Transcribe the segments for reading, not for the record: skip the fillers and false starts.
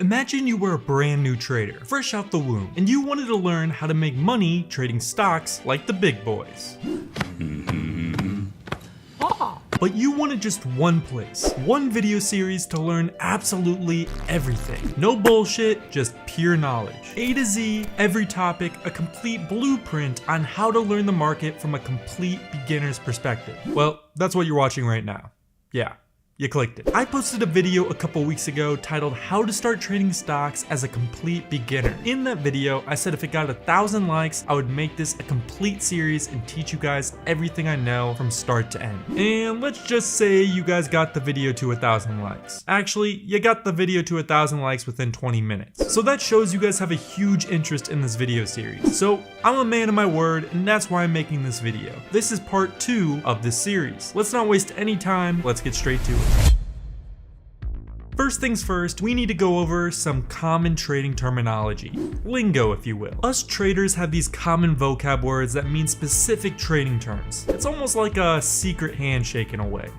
Imagine you were a brand new trader, fresh out the womb, and you wanted to learn how to make money trading stocks like the big boys. But you wanted just one place, one video series to learn absolutely everything. No bullshit, just pure knowledge. A to Z, every topic, a complete blueprint on how to learn the market from a complete beginner's perspective. Well, that's what you're watching right now. Yeah. You clicked it. I posted a video a couple weeks ago titled How to Start Trading Stocks as a Complete Beginner. In that video, I said if it got 1,000 likes, I would make this a complete series and teach you guys everything I know from start to end. And let's just say you guys got the video to 1,000 likes. Actually, you got the video to 1,000 likes within 20 minutes. So that shows you guys have a huge interest in this video series. So I'm a man of my word, and that's why I'm making this video. This is part 2 of this series. Let's not waste any time, let's get straight to it. First things first, we need to go over some common trading terminology, lingo if you will. Us traders have these common vocab words that mean specific trading terms. It's almost like a secret handshake in a way.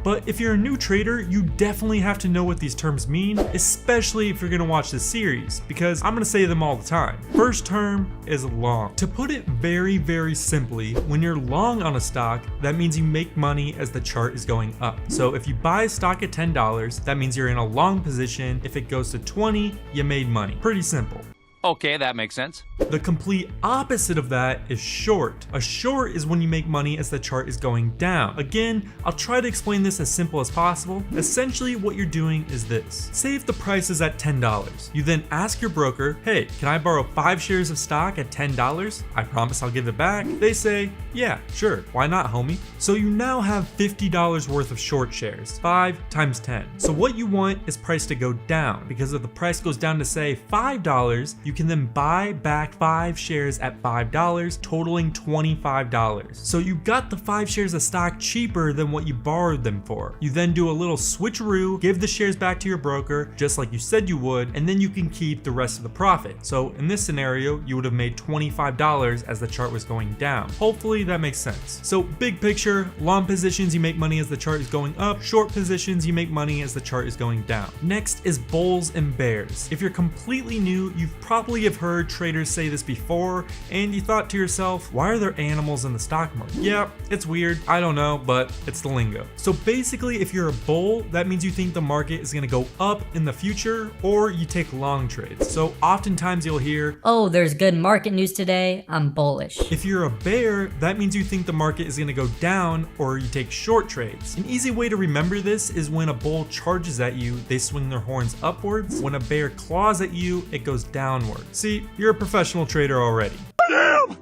But if you're a new trader, you definitely have to know what these terms mean, especially if you're gonna watch this series, because I'm gonna say them all the time. First term is long. To put it very, very simply, when you're long on a stock, that means you make money as the chart is going up. So if you buy a stock at $10, that means you're in a long position. If it goes to 20, you made money. Pretty simple. Okay, that makes sense. The complete opposite of that is short. A short is when you make money as the chart is going down. Again, I'll try to explain this as simple as possible. Essentially, what you're doing is this. Say if the price is at $10. You then ask your broker, hey, can I borrow 5 shares of stock at $10? I promise I'll give it back. They say, yeah, sure, why not, homie? So you now have $50 worth of short shares, 5 times 10. So what you want is price to go down, because if the price goes down to say $5, you can then buy back 5 shares at $5, totaling $25. So you got the 5 shares of stock cheaper than what you borrowed them for. You then do a little switcheroo, give the shares back to your broker, just like you said you would, and then you can keep the rest of the profit. So in this scenario, you would have made $25 as the chart was going down. Hopefully that makes sense. So big picture, long positions you make money as the chart is going up, short positions you make money as the chart is going down. Next is bulls and bears. If you're completely new, you've probably have heard traders say this before, and you thought to yourself, why are there animals in the stock market? Yeah, it's weird, I don't know, but it's the lingo. So basically, if you're a bull, that means you think the market is gonna go up in the future, or you take long trades. So oftentimes you'll hear, oh, there's good market news today, I'm bullish. If you're a bear, that means you think the market is gonna go down, or you take short trades. An easy way to remember this is when a bull charges at you, they swing their horns upwards. When a bear claws at you, it goes downwards. See, you're a professional trader already. I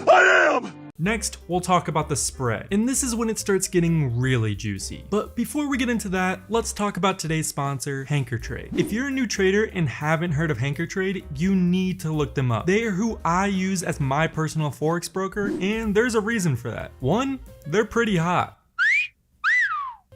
am! Next, we'll talk about the spread, and this is when it starts getting really juicy. But before we get into that, let's talk about today's sponsor, HankerTrade. If you're a new trader and haven't heard of HankerTrade, you need to look them up. They are who I use as my personal Forex broker, and there's a reason for that. One, they're pretty hot.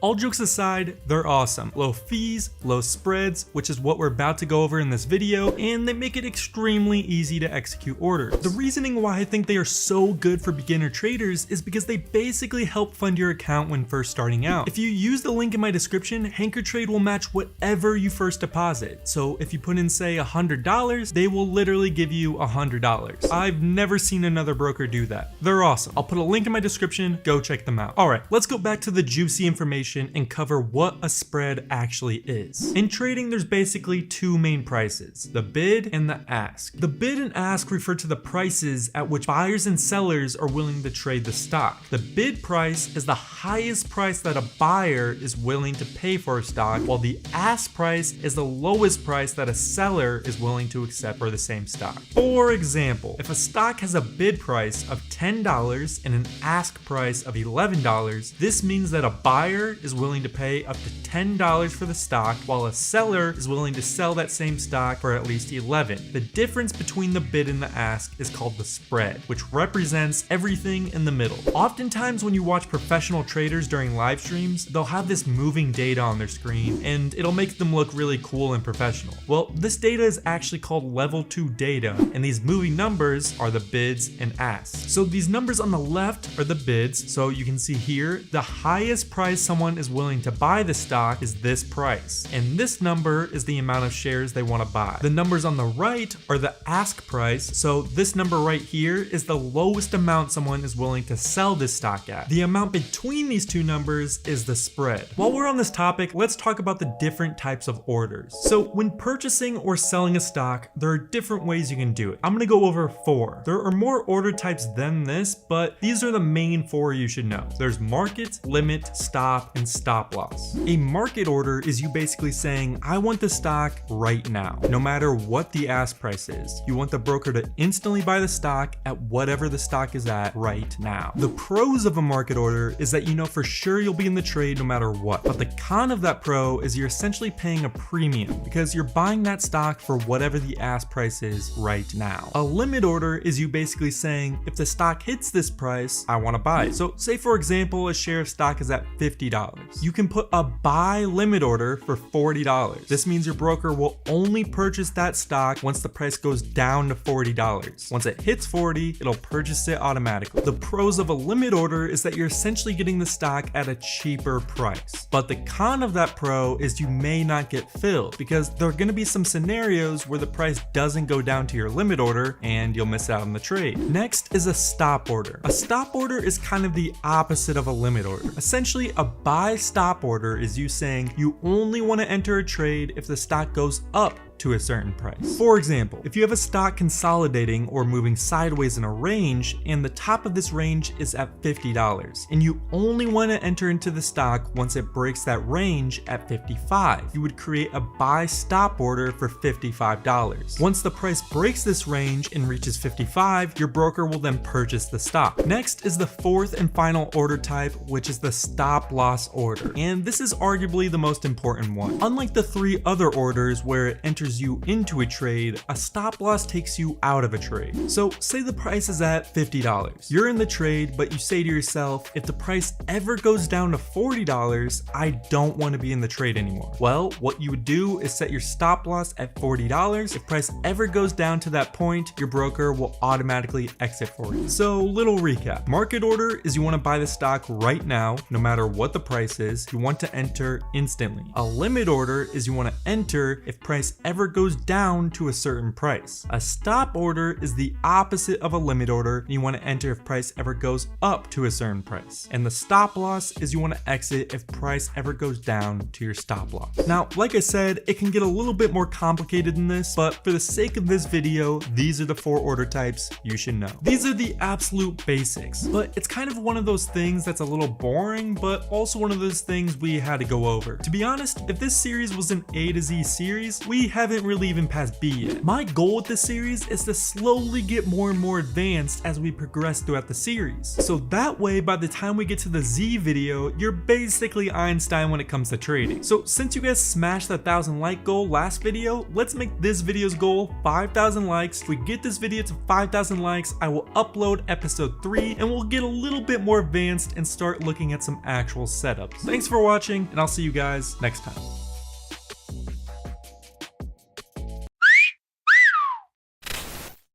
All jokes aside, they're awesome. Low fees, low spreads, which is what we're about to go over in this video, and they make it extremely easy to execute orders. The reasoning why I think they are so good for beginner traders is because they basically help fund your account when first starting out. If you use the link in my description, HankerTrade will match whatever you first deposit. So if you put in say $100, they will literally give you $100. I've never seen another broker do that. They're awesome. I'll put a link in my description, go check them out. All right, let's go back to the juicy information and cover what a spread actually is. In trading, there's basically 2 main prices, the bid and the ask. The bid and ask refer to the prices at which buyers and sellers are willing to trade the stock. The bid price is the highest price that a buyer is willing to pay for a stock, while the ask price is the lowest price that a seller is willing to accept for the same stock. For example, if a stock has a bid price of $10 and an ask price of $11, this means that a buyer buyer is willing to pay up to $10 for the stock, while a seller is willing to sell that same stock for at least 11. The difference between the bid and the ask is called the spread, which represents everything in the middle. Oftentimes when you watch professional traders during live streams, they'll have this moving data on their screen and it'll make them look really cool and professional. Well, this data is actually called level 2 data, and these moving numbers are the bids and asks. So these numbers on the left are the bids. So you can see here, the highest price someone is willing to buy the stock is this price, and this number is the amount of shares they want to buy. The numbers on the right are the ask price. So this number right here is the lowest amount someone is willing to sell this stock at. The amount between these two numbers is the spread. While we're on this topic, let's talk about the different types of orders. So when purchasing or selling a stock, there are different ways you can do it. I'm gonna go over 4. There are more order types than this, but these are the main 4 you should know. There's market, limit, stop, and stop loss. A market order is you basically saying, I want the stock right now, no matter what the ask price is. You want the broker to instantly buy the stock at whatever the stock is at right now. The pros of a market order is that you know for sure you'll be in the trade no matter what. But the con of that pro is you're essentially paying a premium because you're buying that stock for whatever the ask price is right now. A limit order is you basically saying, if the stock hits this price, I want to buy it. So say for example, a share of stock is at $50. You can put a buy limit order for $40. This means your broker will only purchase that stock once the price goes down to $40. Once it hits 40, it'll purchase it automatically. The pros of a limit order is that you're essentially getting the stock at a cheaper price. But the con of that pro is you may not get filled because there are going to be some scenarios where the price doesn't go down to your limit order and you'll miss out on the trade. Next is a stop order. A stop order is kind of the opposite of a limit order. Essentially, a buy stop order is you saying you only want to enter a trade if the stock goes up to a certain price. For example, if you have a stock consolidating or moving sideways in a range and the top of this range is at $50 and you only want to enter into the stock once it breaks that range at $55, you would create a buy stop order for $55. Once the price breaks this range and reaches $55, your broker will then purchase the stock. Next is the 4th and final order type, which is the stop loss order. And this is arguably the most important one. Unlike the 3 other orders where it enters you into a trade, a stop loss takes you out of a trade. So say the price is at $50. You're in the trade, but you say to yourself, if the price ever goes down to $40, I don't want to be in the trade anymore. Well, what you would do is set your stop loss at $40. If price ever goes down to that point, your broker will automatically exit for you. So little recap. Market order is you want to buy the stock right now, no matter what the price is. You want to enter instantly. A limit order is you want to enter if price ever goes down to a certain price. A stop order is the opposite of a limit order, and you want to enter if price ever goes up to a certain price. And the stop loss is you want to exit if price ever goes down to your stop loss. Now, like I said, it can get a little bit more complicated than this, but for the sake of this video, these are the 4 order types you should know. These are the absolute basics, but it's kind of one of those things that's a little boring, but also one of those things we had to go over. To be honest, if this series was an A to Z series, we haven't really even passed B yet. My goal with this series is to slowly get more and more advanced as we progress throughout the series. So that way, by the time we get to the Z video, you're basically Einstein when it comes to trading. So since you guys smashed that 1,000 like goal last video, let's make this video's goal 5,000 likes. If we get this video to 5,000 likes, I will upload episode 3 and we'll get a little bit more advanced and start looking at some actual setups. Thanks for watching, and I'll see you guys next time.